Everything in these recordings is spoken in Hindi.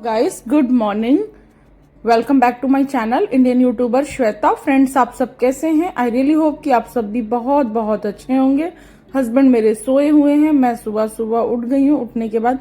Guys good morning, welcome back to my channel Indian YouTuber Shweta. Friends, आप सब कैसे हैं? आई रियली होप कि आप सब भी बहुत बहुत अच्छे होंगे। हस्बैंड मेरे सोए हुए हैं, मैं सुबह सुबह उठ गई हूँ। उठने के बाद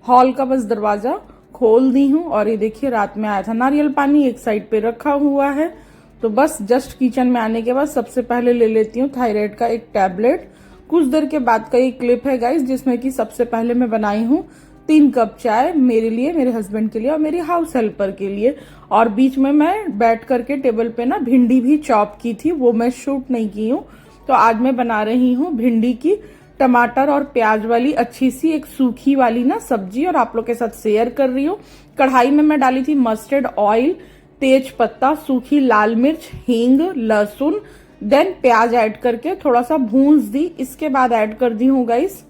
हॉल का बस दरवाजा खोल दी हूँ और ये देखिए रात में आया था नारियल पानी, एक साइड पे रखा हुआ है। तो बस जस्ट किचन में आने के बाद सबसे पहले ले लेती हूँ थायराइड का एक टैबलेट। कुछ देर के बाद का ये क्लिप है गाइस, जिसमें कि सबसे पहले मैं बनाई हूँ 3 कप चाय मेरे लिए, मेरे हस्बैंड के लिए और मेरी हाउस हेल्पर के लिए। और बीच में मैं बैठ करके टेबल पे ना भिंडी भी चॉप की थी, वो मैं शूट नहीं की हूँ। तो आज मैं बना रही हूँ भिंडी की टमाटर और प्याज वाली अच्छी सी एक सूखी वाली ना सब्जी, और आप लोग के साथ शेयर कर रही हूँ। कढ़ाई में मैं डाली थी मस्टर्ड ऑयल, तेज पत्ता, सूखी लाल मिर्च, हींग, लहसुन, देन प्याज ऐड करके थोड़ा सा भूंज दी। इसके बाद ऐड कर दी हूँ गाइस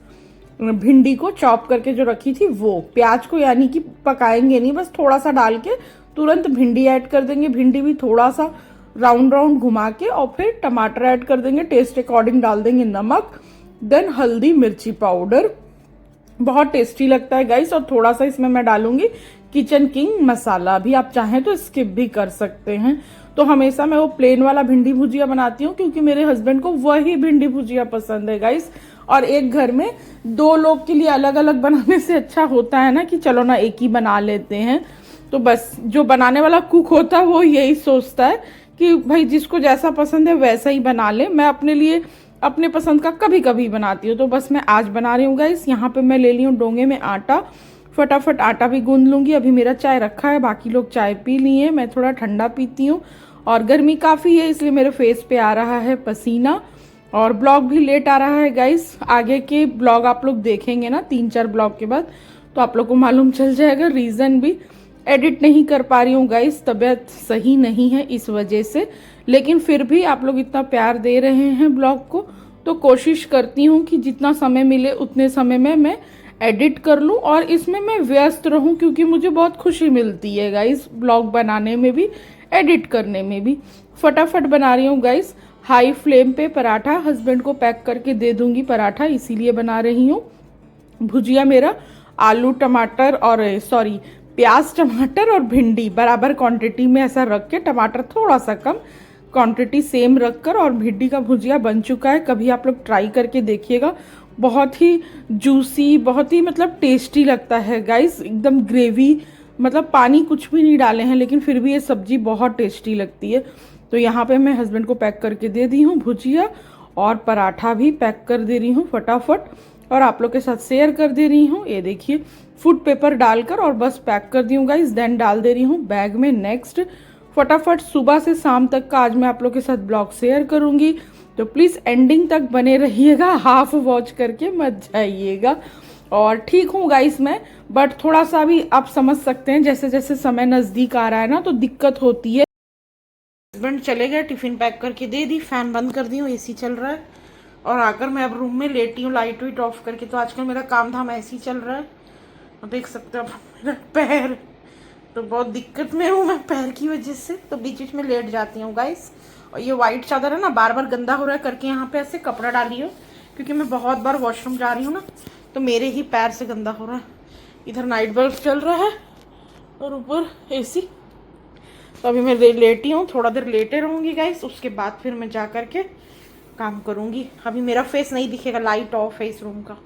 भिंडी को चॉप करके जो रखी थी वो। प्याज को यानी कि पकाएंगे नहीं, बस थोड़ा सा डाल के तुरंत भिंडी ऐड कर देंगे। भिंडी भी थोड़ा सा राउंड राउंड घुमा के और फिर टमाटर ऐड कर देंगे, टेस्ट अकॉर्डिंग डाल देंगे नमक, देन हल्दी मिर्ची पाउडर। बहुत टेस्टी लगता है गाइस। और थोड़ा सा इसमें मैं डालूंगी किचन किंग मसाला, भी आप चाहें तो स्किप भी कर सकते हैं। तो हमेशा मैं वो प्लेन वाला भिंडी भुजिया बनाती हूँ क्योंकि मेरे हस्बैंड को वही भिंडी भुजिया पसंद है गाइस। और एक घर में 2 लोग के लिए अलग अलग बनाने से अच्छा होता है ना कि चलो ना एक ही बना लेते हैं। तो बस जो बनाने वाला कुक होता है वो यही सोचता है कि भाई जिसको जैसा पसंद है वैसा ही बना ले। मैं अपने लिए अपने पसंद का कभी कभी बनाती हूँ। तो बस मैं आज बना रही हूँ गाइस। यहाँ पे मैं ले ली हूँ डोंगे में आटा, फटाफट आटा भी गूंद लूंगी। अभी मेरा चाय रखा है, बाकी लोग चाय पी लिए, मैं थोड़ा ठंडा पीती हूँ। और गर्मी काफ़ी है इसलिए मेरे फेस पे आ रहा है पसीना। और ब्लॉग भी लेट आ रहा है गाइस। आगे के ब्लॉग आप लोग देखेंगे ना 3-4 ब्लॉग के बाद, तो आप लोग को मालूम चल जाएगा। रीज़न भी एडिट नहीं कर पा रही हूँ गाइस, तबीयत सही नहीं है इस वजह से। लेकिन फिर भी आप लोग इतना प्यार दे रहे हैं ब्लॉग को, तो कोशिश करती हूँ कि जितना समय मिले उतने समय में मैं एडिट कर लूँ और इसमें मैं व्यस्त रहूँ, क्योंकि मुझे बहुत खुशी मिलती है गाइस ब्लॉग बनाने में भी, एडिट करने में भी। फटाफट बना रही हूँ गाइस हाई फ्लेम पे पराठा। हस्बैंड को पैक करके दे दूंगी पराठा, इसीलिए बना रही हूँ। भुजिया मेरा आलू टमाटर और सॉरी प्याज टमाटर और भिंडी बराबर क्वांटिटी में ऐसा रख के, टमाटर थोड़ा सा कम, क्वांटिटी सेम रखकर, और भिंडी का भुजिया बन चुका है। कभी आप लोग ट्राई करके देखिएगा, बहुत ही जूसी, बहुत ही मतलब टेस्टी लगता है गाइस। एकदम ग्रेवी, मतलब पानी कुछ भी नहीं डाले हैं लेकिन फिर भी ये सब्जी बहुत टेस्टी लगती है। तो यहाँ पे मैं हस्बैंड को पैक करके दे दी हूँ भुजिया, और पराठा भी पैक कर दे रही हूँ फटाफट, और आप लोग के साथ शेयर कर दे रही हूँ। ये देखिए फूड पेपर डालकर और बस पैक कर दी हूँ गाइस। देन डाल दे रही हूँ बैग में। नेक्स्ट फटाफट सुबह से शाम तक का आज मैं आप लोग के साथ ब्लॉग शेयर करूँगी, तो प्लीज़ एंडिंग तक बने रहिएगा, हाफ वॉच करके मत जाइएगा। और ठीक हूँ गाइस मैं, बट थोड़ा सा भी आप समझ सकते हैं जैसे जैसे समय नज़दीक आ रहा है ना तो दिक्कत होती है। हस्बैंड चले गए, टिफिन पैक करके दे दी, फैन बंद कर दी हूँ, एसी चल रहा है। और आकर मैं अब रूम में लेटी हूँ लाइट वाइट ऑफ करके। तो आजकल मेरा काम धाम ऐसे ही चल रहा है, और देख सकते हो आप मेरा पैर, तो बहुत दिक्कत में हूँ मैं पैर की वजह से, तो बीच बीच में लेट जाती हूँ गाइस। और ये वाइट चादर है ना, बार बार गंदा हो रहा है करके यहाँ पे ऐसे कपड़ा डाली हो, क्योंकि मैं बहुत बार वॉशरूम जा रही हूँ ना, तो मेरे ही पैर से गंदा हो रहा है। इधर नाइट बल्ब चल रहा है और ऊपर एसी। तो अभी मैं लेटी हूँ, थोड़ा देर लेटे रहूँगी गाइस, उसके बाद फिर मैं जा करके काम करूँगी। अभी मेरा फेस नहीं दिखेगा, लाइट ऑफ है इस रूम का।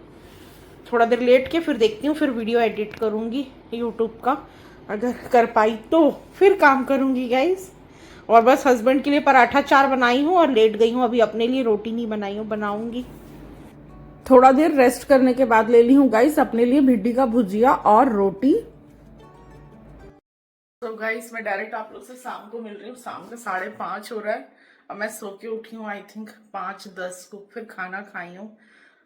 थोड़ा देर लेट के फिर देखती हूँ, फिर वीडियो एडिट करूँगी यूट्यूब का, अगर कर पाई तो फिर काम करूँगी गाइस। और बस हस्बैंड के लिए पराठा 4 बनाई हूँ और लेट गई हूँ। अभी अपने लिए रोटी नहीं बनाई हूँ, बनाऊँगी। थोड़ा देर रेस्ट करने के बाद ले ली हूँ गाइस अपने लिए भिंडी का भुजिया और रोटी। तो गाइस मैं डायरेक्ट आप लोग से शाम को मिल रही हूँ। शाम का 5:30 हो रहा है। अब मैं सो के उठी हूँ आई थिंक 5:10 को। फिर खाना खाई हूँ,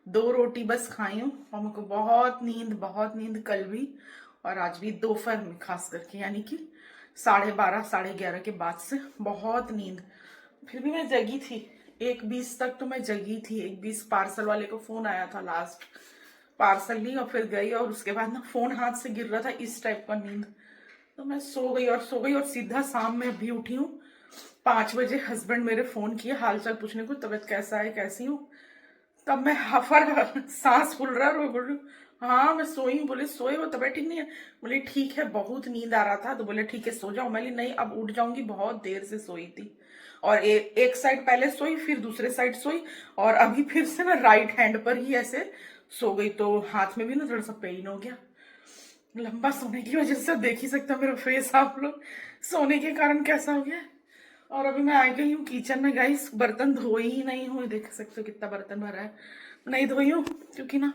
2 रोटी बस खाई हूँ, और मुझको बहुत नींद कल भी और आज भी दोपहर में खास करके, यानी कि 12:30 11:30 के बाद से बहुत नींद। फिर भी मैं जगी थी, 1:20 तक तो मैं जगी थी। 1:20 पार्सल वाले को फोन आया था, लास्ट पार्सल ली और फिर गई, और उसके बाद ना फोन हाथ से गिर रहा था, इस टाइप का नींद। तो मैं सो गई और सीधा शाम में अभी उठी हूँ 5 बजे। हस्बैंड मेरे फोन किए हाल चाल पूछने को, तबीयत कैसा है, कैसी हूँ। तब मैं हफर सांस फूल रहा है और बोल रही हाँ मैं सोई हूँ। बोले सोए हो, तबीयत ठीक नहीं है? बोले ठीक है, बहुत नींद आ रहा था। तो बोले ठीक है सो जाओ। मैं बोली नहीं अब उठ जाऊंगी, बहुत देर से सोई थी। और एक साइड पहले सोई, फिर दूसरे साइड सोई, और अभी फिर से मैं राइट हैंड पर ही ऐसे सो गई, तो हाथ में भी ना थोड़ा सा पेन हो गया। लंबा सोने की वजह से देख ही सकते हो मेरा फेस आप लोग, सोने के कारण कैसा हो गया। और अभी मैं आ गई हूँ किचन में गाइस, बर्तन धोई ही नहीं हूँ, देख सकते हो कितना बर्तन भरा है। नहीं धोई हूँ क्योंकि ना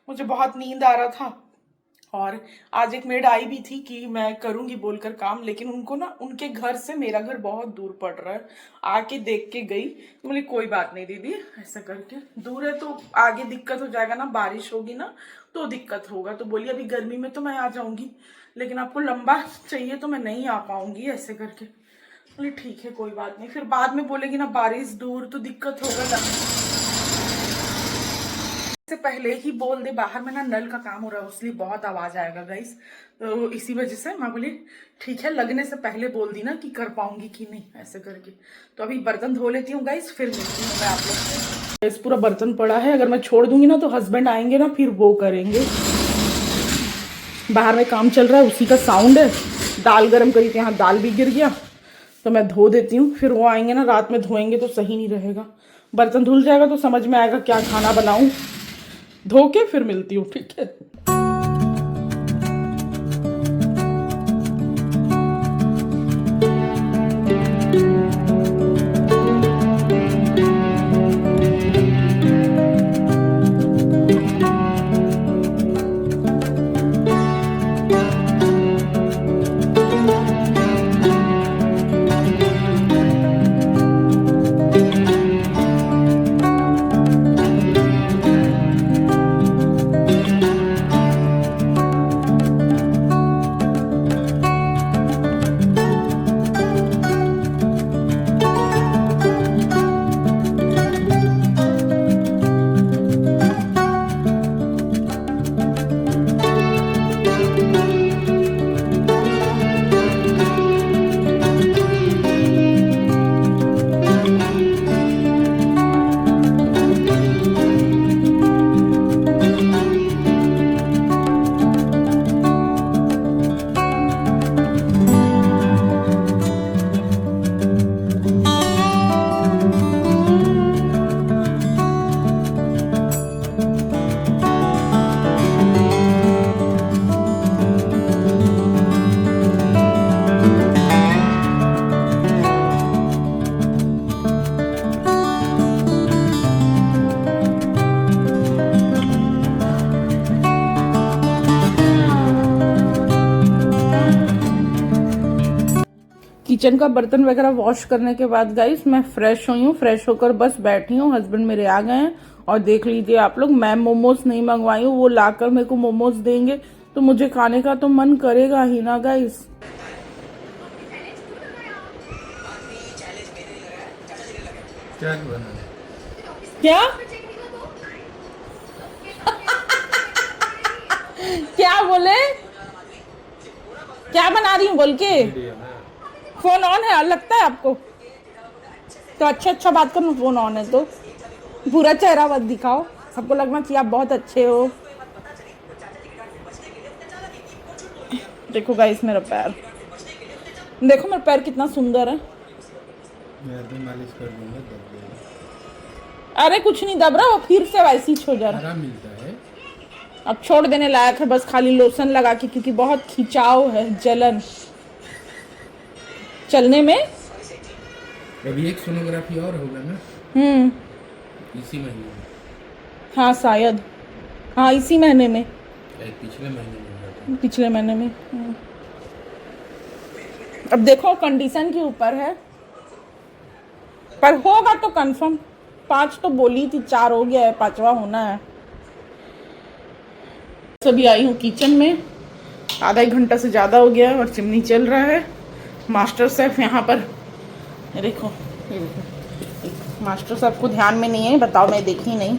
मुझे बहुत नींद आ रहा था। और आज एक मेड आई भी थी कि मैं करूंगी बोलकर काम, लेकिन उनको ना उनके घर से मेरा घर बहुत दूर पड़ रहा है। आके देख के गई, तो बोली कोई बात नहीं दीदी, ऐसा करके दूर है तो आगे दिक्कत हो जाएगा ना, बारिश होगी ना तो दिक्कत होगा। तो बोली अभी गर्मी में तो मैं आ जाऊंगी, लेकिन आपको लंबा चाहिए तो मैं नहीं आ पाऊंगी, ऐसे करके। बोली ठीक है कोई बात नहीं, फिर बाद में बोलेगी ना बारिश दूर तो दिक्कत होगा ना। से पहले ही बोल दे, बाहर में ना नल का काम हो रहा है इसलिए बहुत आवाज आएगा गाइस, तो इसी वजह से मैं बोली ठीक है, लगने से पहले बोल दी ना कि कर पाऊंगी कि नहीं, ऐसे करके। तो अभी बर्तन धो लेती हूँ गाइस, फिर मिलती हूँ मैं आप लोग से। इस पूरा बर्तन पड़ा है, अगर मैं छोड़ दूंगी ना तो हस्बैंड आएंगे ना, फिर वो करेंगे। बाहर में काम चल रहा है, उसी का साउंड है। दाल गर्म करी थी, यहाँ दाल भी गिर गया, तो मैं धो देती हूँ, फिर वो आएंगे ना, रात में धोएंगे तो सही नहीं रहेगा। बर्तन धुल जाएगा तो समझ में आएगा क्या खाना बनाऊं। धो के फिर मिलती हूँ, ठीक है। किचन का बर्तन वगैरह वॉश करने के बाद गाइस मैं फ्रेश हुई हूँ, फ्रेश होकर बस बैठी हूँ। हस्बैंड मेरे आ गए हैं, और देख लीजिए आप लोग, मैं मोमोज नहीं मंगवाई हूँ, वो लाकर मेरे को मोमोज देंगे तो मुझे खाने का तो मन करेगा ही ना गाइस। क्या बना? क्या क्या बोले? क्या बना रही हूँ बोल के? फोन ऑन है लगता है आपको? तो अच्छा बात करो, फोन ऑन है तो पूरा चेहरा मत दिखाओ, सबको लगना चाहिए आप बहुत अच्छे हो। देखो गाइस मेरा पैर, देखो मेरा पैर कितना सुंदर है। मैं तो मालिश कर दूंगा, दब जाएगा। अरे कुछ नहीं दब रहा, वो फिर से वैसी ही हो जा रहा। आराम मिलता है। अब छोड़ देने लायक है, बस खाली लोशन लगा के, क्योंकि बहुत खिंचाव है, जलन चलने में। अभी एक सोनोग्राफी और होगा ना इसी महीने में? हाँ शायद, हाँ इसी महीने में, पिछले महीने में हुआ था। पिछले महीने में। अब देखो कंडीशन के ऊपर है, पर होगा तो कंफर्म। 5 तो बोली थी, 4 हो गया है, 5वां होना है। अभी आई हूँ किचन में, आधा 1 घंटा से ज़्यादा हो गया है, और चिमनी चल रहा है। मास्टर शेफ यहाँ पर, ये देखो मास्टर शेफ को ध्यान में नहीं है, बताओ मैं देखी नहीं।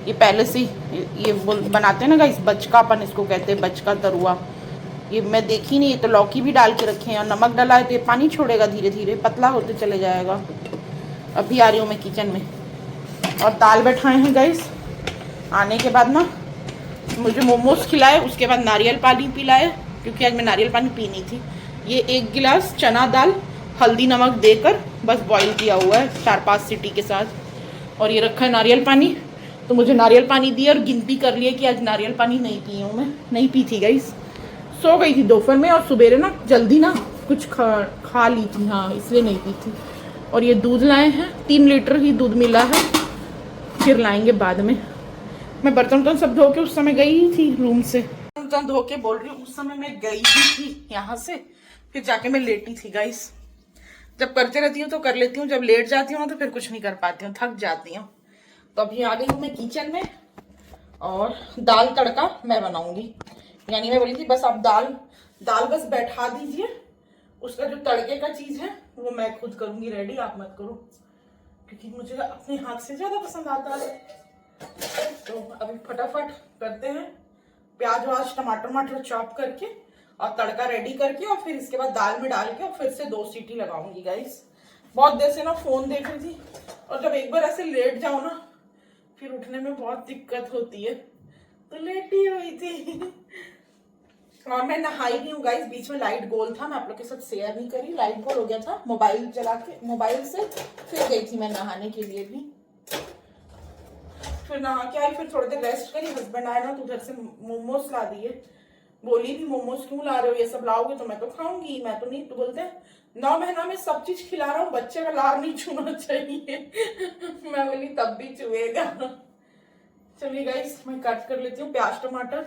ये पहले से ये बनाते हैं ना गाइस, बचका अपन इसको कहते हैं, बचका तरुआ। ये मैं देखी नहीं, ये तो लौकी भी डाल के रखे हैं, और नमक डाला है तो ये पानी छोड़ेगा, धीरे धीरे पतला होते चले जाएगा। अभी आ रही हूँ मैं किचन में, और दाल बैठाए हैं गाइस। आने के बाद ना मुझे मोमोज खिलाए, उसके बाद नारियल पानी पिलाए, क्योंकि आज मैं नारियल पानी पीनी थी। ये 1 गिलास चना दाल हल्दी नमक देकर बस बॉईल किया हुआ है 4-5 सीटी के साथ। और ये रखा है नारियल पानी, तो मुझे नारियल पानी दिया और गिनती कर लिया कि आज नारियल पानी नहीं पी हूँ मैं, नहीं पी थी गाइस। सो गई थी दोपहर में और सुबेरे ना जल्दी ना कुछ खा ली थी, हाँ इसलिए नहीं पी थी। और ये दूध लाए हैं, 3 लीटर ही दूध मिला है, फिर लाएंगे बाद में। मैं बर्तन सब धो के उस समय गई थी रूम से, बर्तन धो के बोल रही हूँ, उस समय मैं गई ही थी यहाँ से, फिर जाके मैं लेटी थी गाइस। जब करते रहती हूँ तो कर लेती हूँ, जब लेट जाती हूँ ना तो फिर कुछ नहीं कर पाती हूँ, थक जाती हूँ। तो अभी आ गई हूँ मैं किचन में और दाल तड़का मैं बनाऊंगी। यानी मैं बोली थी बस आप दाल बस बैठा दीजिए, उसका जो तड़के का चीज है वो मैं खुद करूंगी रेडी, आप मत करो, क्योंकि मुझे अपने हाथ से ज्यादा पसंद आता है। तो अभी फटाफट करते हैं, प्याज व्याज टमाटर चॉप करके और तड़का रेडी करके और फिर इसके बाद दाल में डाल के और फिर से 2 सीटी लगाऊंगी गाइस। बहुत देर से ना फोन देख रही थी, और जब एक बार ऐसे लेट जाओ ना फिर उठने में बहुत दिक्कत होती है, तो लेटी हुई थी। और मैं नहाई भी हूँ गाइस, बीच में लाइट गोल था, मैं आप लोग के साथ शेयर नहीं करी, लाइट गोल हो गया था मोबाइल चला के, मोबाइल से फिर गई थी मैं नहाने के लिए भी। फिर नहा के आई, फिर थोड़ी देर रेस्ट करी, हस्बैंड आए ना तो उधर से मोमोज ला दिए। बोली थी मोमोज क्यों ला रहे हो, ये सब लाओगे तो मैं तो खाऊंगी, मैं तो नहीं, तो बोलते हैं 9 महीना में सब चीज खिला रहा हूँ, बच्चे का लार नहीं छूना चाहिए। मैं बोली तब भी चुएगा। चलिए गाइस मैं कट कर लेती हूँ प्याज टमाटर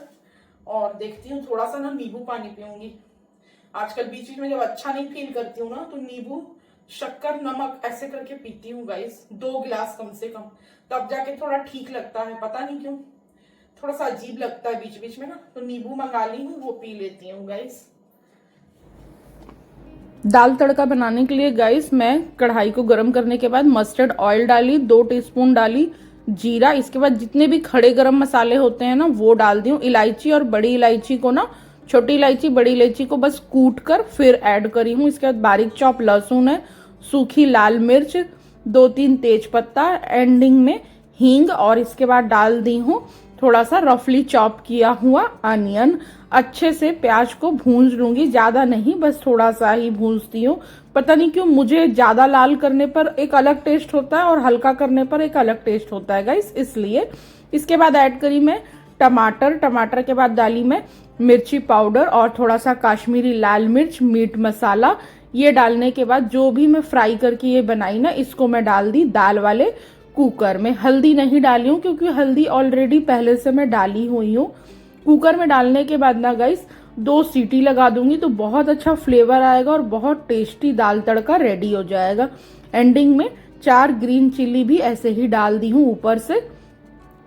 और देखती हूँ, थोड़ा सा ना नींबू पानी पीऊंगी। आजकल बीच में जब अच्छा नहीं फील करती हूँ ना तो नींबू शक्कर नमक ऐसे करके पीती हूँ गाइस, 2 गिलास कम से कम, तब जाके थोड़ा ठीक लगता है। पता नहीं क्यों थोड़ा सा अजीब लगता है बीच बीच में ना, तो नींबू मंगा ली हूँ, वो पी लेती हूँ गाइस। दाल तड़का बनाने के लिए गाइस मैं कढ़ाई को गर्म करने के बाद मस्टर्ड ऑयल डाली, 2 टीस्पून डाली जीरा, इसके बाद जितने भी खड़े गरम मसाले होते हैं ना वो डाल दी हूँ। इलायची और बड़ी इलायची को ना, छोटी इलायची बड़ी इलायची को बस कूट कर फिर ऐड करी हूँ। इसके बाद बारीक चॉप लहसुन है, सूखी लाल मिर्च, 2-3 तेज पत्ता, एंडिंग में हींग, और इसके बाद डाल दी हूँ थोड़ा सा रफली चॉप किया हुआ अनियन। अच्छे से प्याज को भूंज लूंगी, ज्यादा नहीं, बस थोड़ा सा ही भूंजती हूँ। पता नहीं क्यों मुझे ज्यादा लाल करने पर एक अलग टेस्ट होता है और हल्का करने पर एक अलग टेस्ट होता है गाइस, इसलिए। इसके बाद ऐड करी मैं टमाटर के बाद डाली मैं मिर्ची पाउडर और थोड़ा सा काश्मीरी लाल मिर्च, मीट मसाला। ये डालने के बाद जो भी मैं फ्राई करके ये बनाई ना, इसको मैं डाल दी दाल वाले कुकर में। हल्दी नहीं डाली हूँ क्योंकि हल्दी ऑलरेडी पहले से मैं डाली हुई हूँ। कुकर में डालने के बाद ना गाइस 2 सीटी लगा दूंगी तो बहुत अच्छा फ्लेवर आएगा और बहुत टेस्टी दाल तड़का रेडी हो जाएगा। एंडिंग में 4 ग्रीन चिल्ली भी ऐसे ही डाल दी हूँ ऊपर से।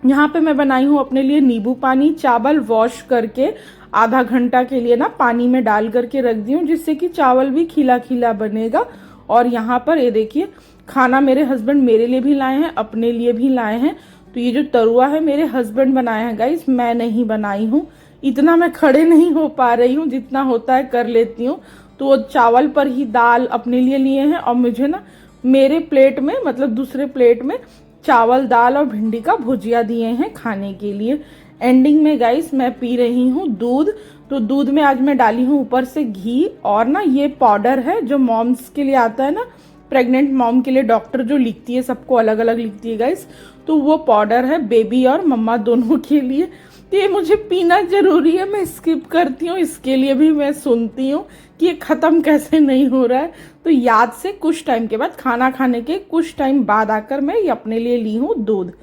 यहाँ पे मैं बनाई हूँ अपने लिए नींबू पानी, चावल वॉश करके आधा घंटा के लिए ना पानी में डाल करके रख दी हूँ, जिससे कि चावल भी खिला खिला बनेगा। और यहाँ पर ये देखिए खाना मेरे हस्बैंड मेरे लिए भी लाए हैं, अपने लिए भी लाए हैं। तो ये जो तरुआ है मेरे हस्बैंड बनाए हैं गाइस, मैं नहीं बनाई हूँ। इतना मैं खड़े नहीं हो पा रही हूँ, जितना होता है कर लेती हूँ। तो वो चावल पर ही दाल अपने लिए लिए हैं और मुझे ना मेरे प्लेट में, मतलब दूसरे प्लेट में चावल दाल और भिंडी का भुजिया दिए हैं खाने के लिए। एंडिंग में गाइस मैं पी रही हूँ दूध। तो दूध में आज मैं डाली हूँ ऊपर से घी, और ना ये पाउडर है जो मॉम्स के लिए आता है ना, प्रेग्नेंट मॉम के लिए डॉक्टर जो लिखती है, सबको अलग अलग लिखती है गाइस, तो वो पाउडर है बेबी और मम्मा दोनों के लिए। तो ये मुझे पीना जरूरी है, मैं स्किप करती हूँ, इसके लिए भी मैं सुनती हूँ कि ये खत्म कैसे नहीं हो रहा है। तो याद से कुछ टाइम के बाद, खाना खाने के कुछ टाइम बाद आकर मैं ये अपने लिए ली हूँ दूध।